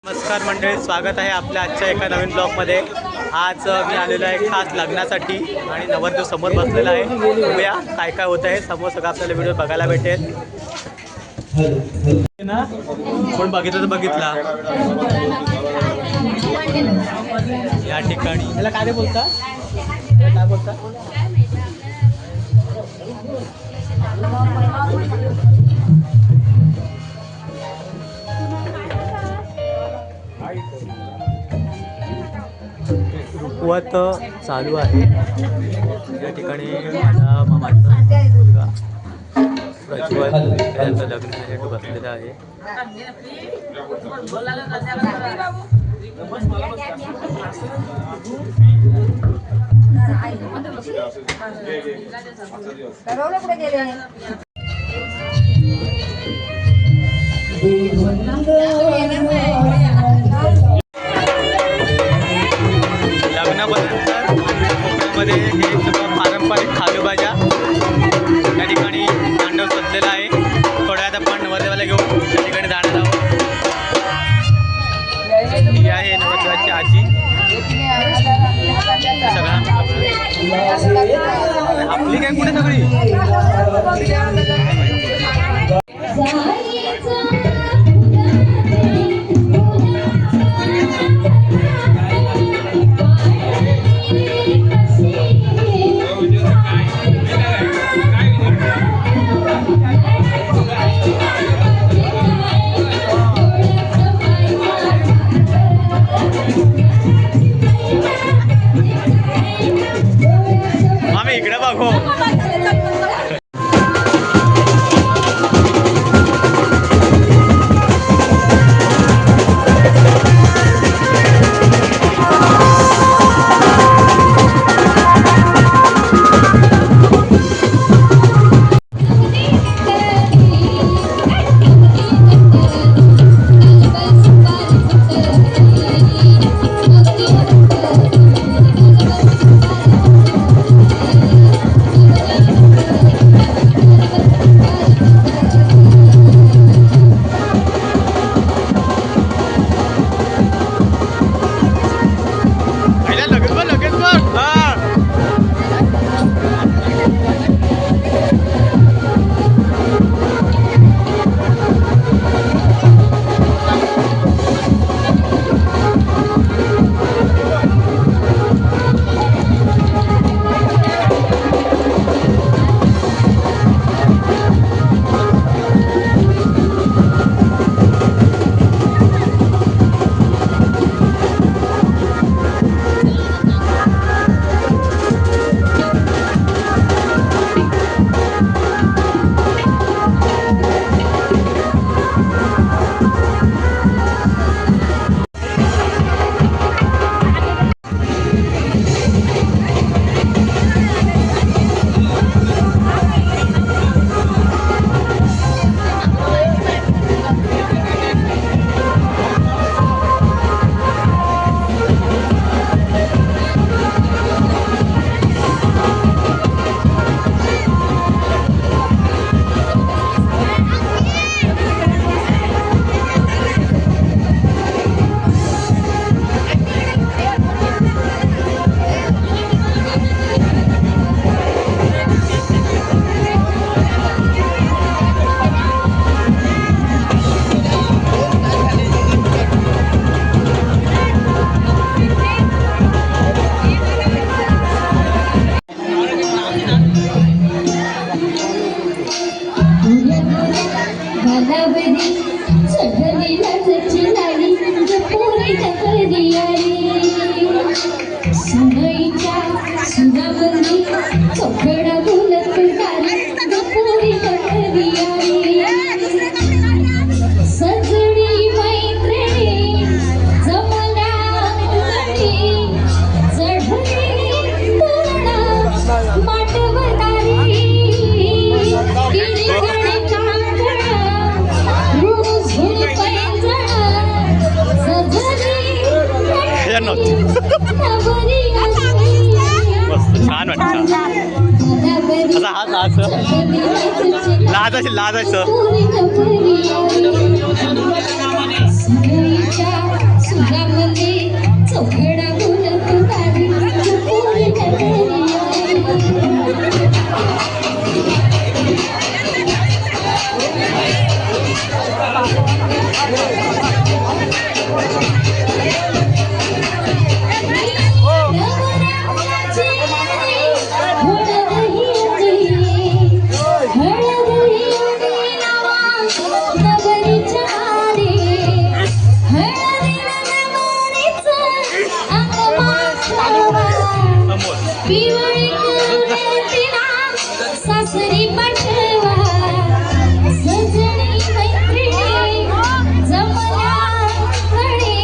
नमस्कार मंडळी, स्वागत आहे आपल्या आजच्या एका नवीन ब्लॉगमध्ये। आज मी आलेलो आहे खास लग्नासाठी आणि नवरदेव समोर बसलेला आहे। बघूया काय काय होत आहे समोर, सगळं आपल्याला व्हिडिओ बघायला भेटेल ना। कोण बघितलं तर बघितला या ठिकाणी। याला काय बोलता, काय बोलता? रुखवत चालू आहे या ठिकाणी। माझा मामाचा मुलगा प्रज्वल यांचं लग्न झाल्याने बसलेलं आहे। कोकणामध्ये हे सगळं पारंपरिक खालोबाजा या ठिकाणी तांडव सजलेला आहे। थोड्या वेळात आपण नवरदेवाला घेऊन त्या ठिकाणी जाणार आहोत। ही आहे नवरदेवाची आजी। आपली काय कुठे सगळी इकडे बघो। छान वाटतं असं हात असं लाज असेल लाज असं पिवळी तिना सासरी पाठवा सजनी मैत्रिणी जमल्या घडी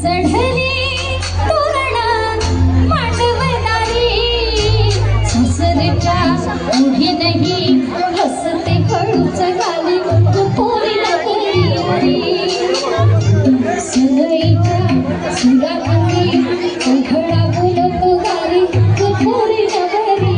चढली तोरणा मांडवदारी सासरच्या उभी नाही हसते खडूच घाली पोरी नगरी सगळीच्या सुराखाली उघडा बोलतो गारी पोरी नगरी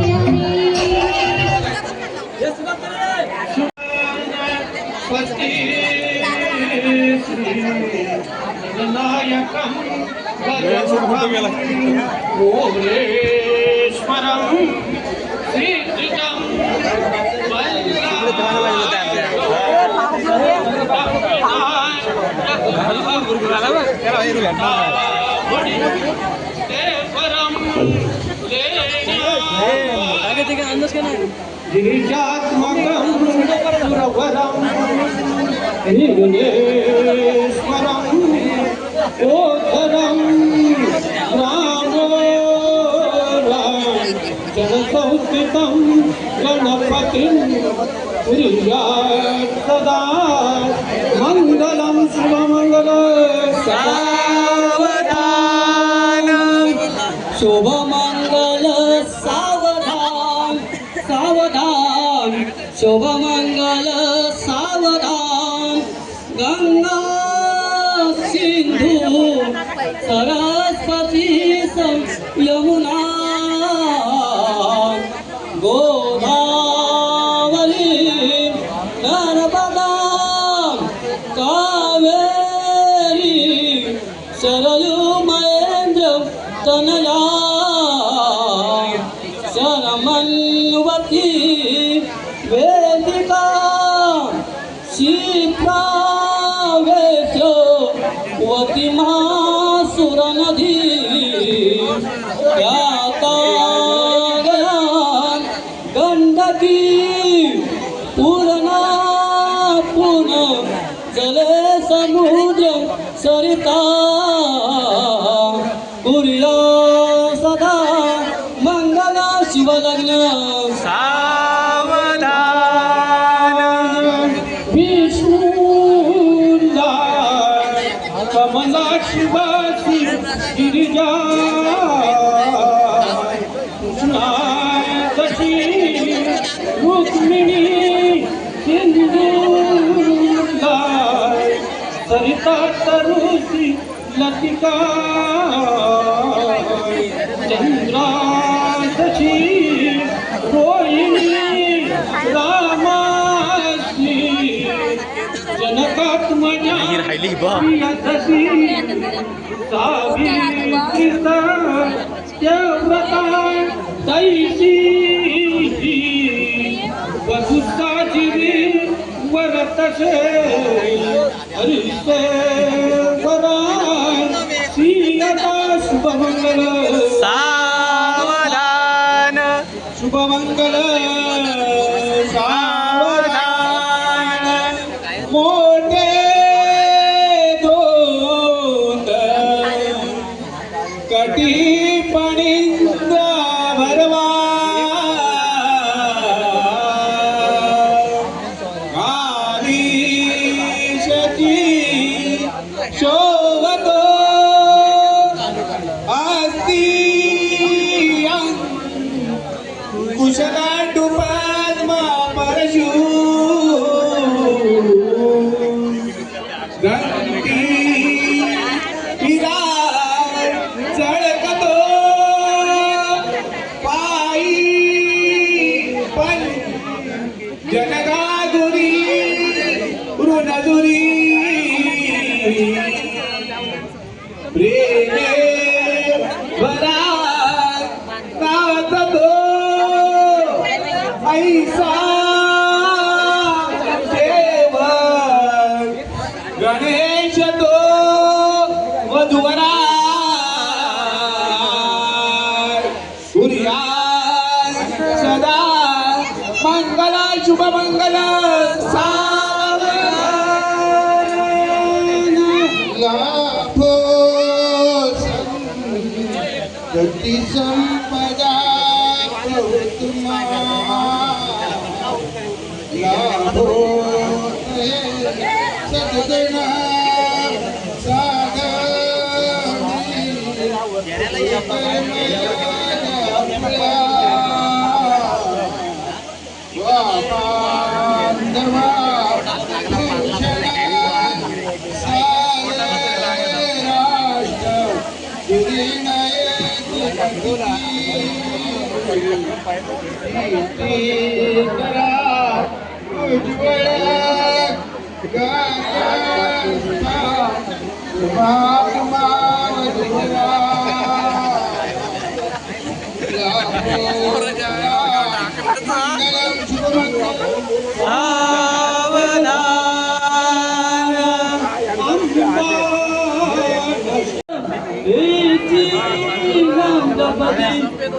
गणपतिं कुर्यात् सदा मङ्गलं शुभमङ्गलं सावधान शुभमङ्गल सावधान सावधान शुभमङ्गल सावधान गंगा सिंधु सरस्वती यमुना गोदावरी नर्मदा कावेरी सरयू महेंद्र तनया शरमन्वती वेदिका शिप्रावेशवती महासुरनदी गंडकी पूर्णा पूर्ण जले समुद्र सरिता कुर्या सदा मंगल शिवलग्न सावधान विष्णूला कमला शिवाची गिरिजा रुक्मिणी सिंधूला सरिता तरुषी लतिका चंद्रादशी रोहिणी रामाशी जनकात्मजा प्रियदशी सावित्री देवव्रता दैसी वसुसाजिरी वरतसे हरिसे वरान सीयता शुभमंगल सावधान शुभमंगल सावधान मोठे दोन कटी पणिंद्र भरवा शोभतो अस्ति कुशलांडू पद्मा परशु गंती विराट चळकतो पायी पण जनगादुरी ऋणदुरी प्रेमे वरात नाचतो ऐसा देव गणेश तो वधुवरा कुर्या सदा मंगल शुभमंगल गती संपदा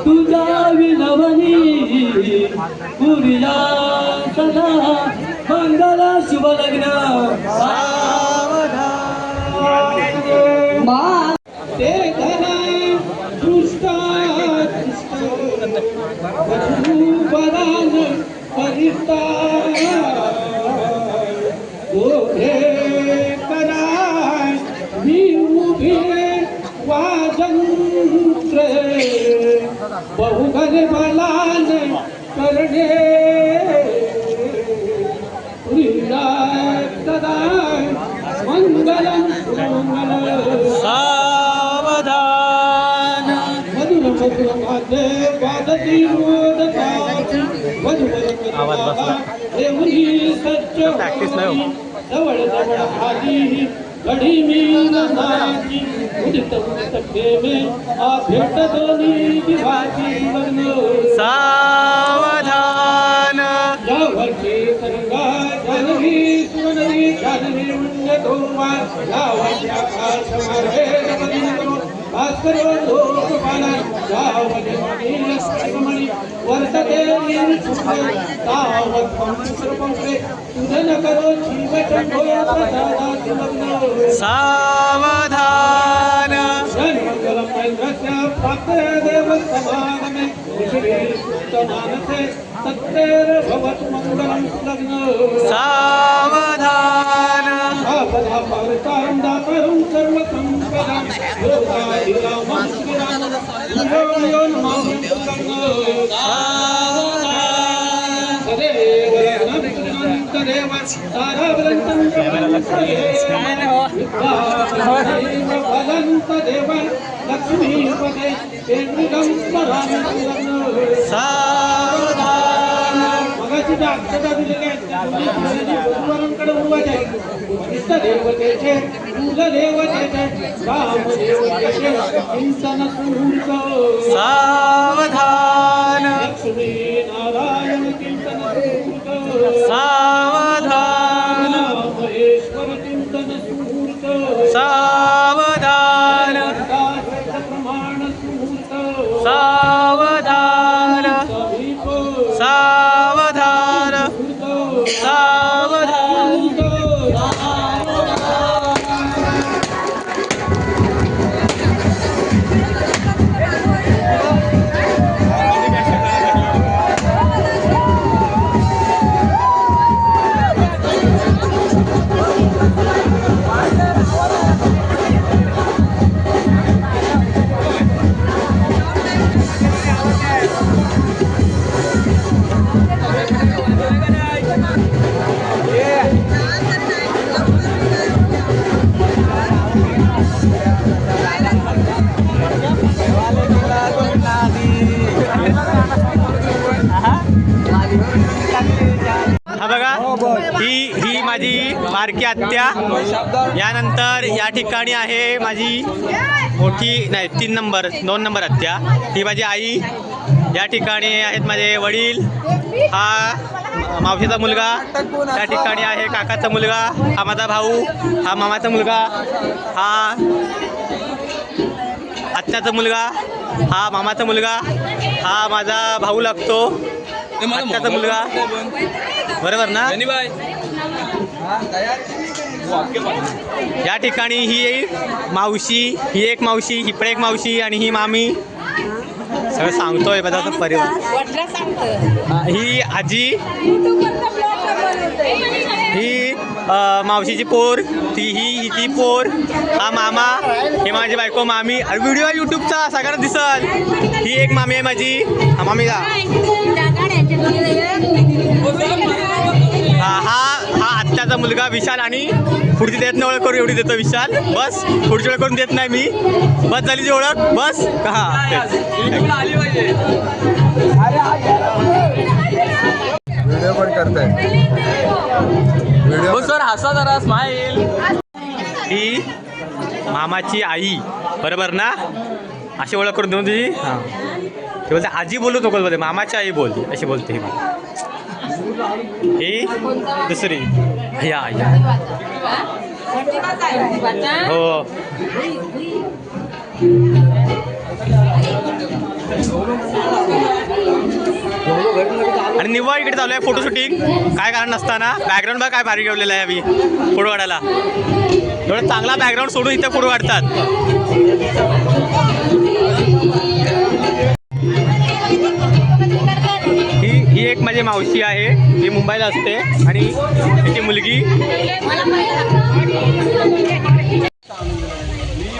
तुझा विनवनी पुरिया सदा मंगल शुभ लग्न ते धना दृष्टान वधूवरान परिता गोधे कराय मी उभे वाजंत्रे बहुघर बलान करणे सदा मंगलम सावधान मधुर मधुर माते वादती मोदका मधुर आवाज बसला. देवनी सच्च प्रॅक्टिस नाही हो. जवळ जवळ आली घडी मी नाची उदित उदित प्रेमे आ भेट दोनी दिवाची लग्न सावधान यावरची तरंगा जानवी सुवनवी जानवी मुंड धोमा यावरची आकाश मारे रमणी करो भास्कर लोकपाला यावरची मणी लक्ष्मणी वर्तते निर्सुखे तावत पंचर पंचरे तुझन करो जीव चंडो प्रसादाची लग्न सावधान जन्मंगलम ऐन्द्रस्य प्राप्त देव समागमे श्री सुतमानसे सत्तेर भवतु मंगलम लग्न सावधान आपदा पारतारं दातारं सर्व संपदां योगाधिरामं श्रीराम यो नमः लग्न सदैव नमस्तदेव तारावलंतं देव लक्ष्मीपते केन्द्रितं स्मरामि लग्न सावधान मगाची अक्षता दिलेल्या गुरुवारांकडे उभा देवतेचे कुलदेवतेचे रामदेवतेचे चिंतन सुहृत सावधान लक्ष्मी नारायण चिंतन सुहृत सावधान महेश्वर चिंतन सुहृत सावधान प्रमाण सुहृत सावधान समीप सावधान सावधान हा बघा ही माझी बारकी आत्या. यानंतर या ठिकाणी आहे माझी मोठी नाही 2 नंबर आत्या. ही माझी आई. या ठिकाणी आहेत माझे वडील. हा मावशीचा मुलगा. त्या ठिकाणी आहे काकाचा मुलगा. हा माझा भाऊ. हा मामाचा मुलगा. हा आत्याचा मुलगा. हा मामाचा मुलगा. हा माझा भाऊ लागतो. आत्याचा मुलगा. बरोबर ना. या ठिकाणी ही मावशी. ही एक मावशी. ही पण एक मावशी. आणि ही मामी. सगळं सांगतोय माझा परिवार. ही आजी, ही मावशीची पोर, ती पोर, हा मामा, हे माझी बायको मामी. आणि व्हिडिओ यूट्यूबचा सगळ्यांना दिसल. ही एक मामी आहे माझी, हा मामीला. हा आत्याचा मुलगा विशाल. आणि पुढची देत नाही ओळख करू, एवढी देतो विशाल. बस पुढची ओळख करून देत नाही मी. बस झाली जी ओळख, बस. हा व्हिडिओ पण करताय. व्हिडिओ सर हसा जरा, स्माईल. ही मामाची आई, बरोबर ना? अशी ओळख करून देऊ तुझी. हां, ते बोलते आजी बोलू नको, बोलते मामाची आई बोल, अशी बोलते. ही दुसरी, या हो. आणि निव्वळ इकडे चालू आहे फोटो शूटिंग. काय कारण नसताना बॅकग्राऊंड बघा काय भारी ठेवलेलं आहे. आम्ही फोटो काढायला एवढं चांगला बॅकग्राऊंड सोडून इथे फोटो काढतात. ही एक माझी मावशी आहे, ती मुंबईला असते. आणि तिची मुलगी.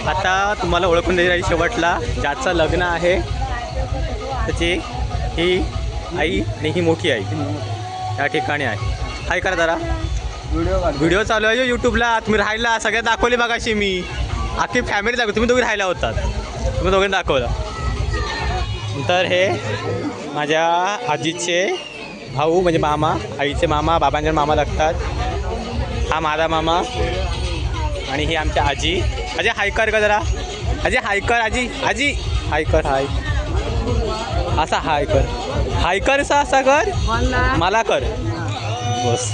आता तुम्हाला ओळखून द्यायची आहे शेवटला, ज्याचं लग्न आहे त्याची ही आई आणि ही मोठी आई या ठिकाणी आहे. हाय करा जरा. व्हिडिओ चालू आहे यूट्यूबला. तुम्ही राहायला सगळ्यात दाखवले मगाशी मी. अख्खी फॅमिली दाखवली. तुम्ही दोघे राहायला होतात, तुम्ही दोघांनी दाखवलं. नंतर हे माझ्या आजीचे भाऊ म्हणजे मामा, आईचे मामा, बाबांचे मामा लागतात. हा माझा मामा. आणि ही आमच्या आजी. अजय हायकर का जरा. अजय हायकर. आजी हायकर. हाय असा हायकर असा कर, मला कर बस.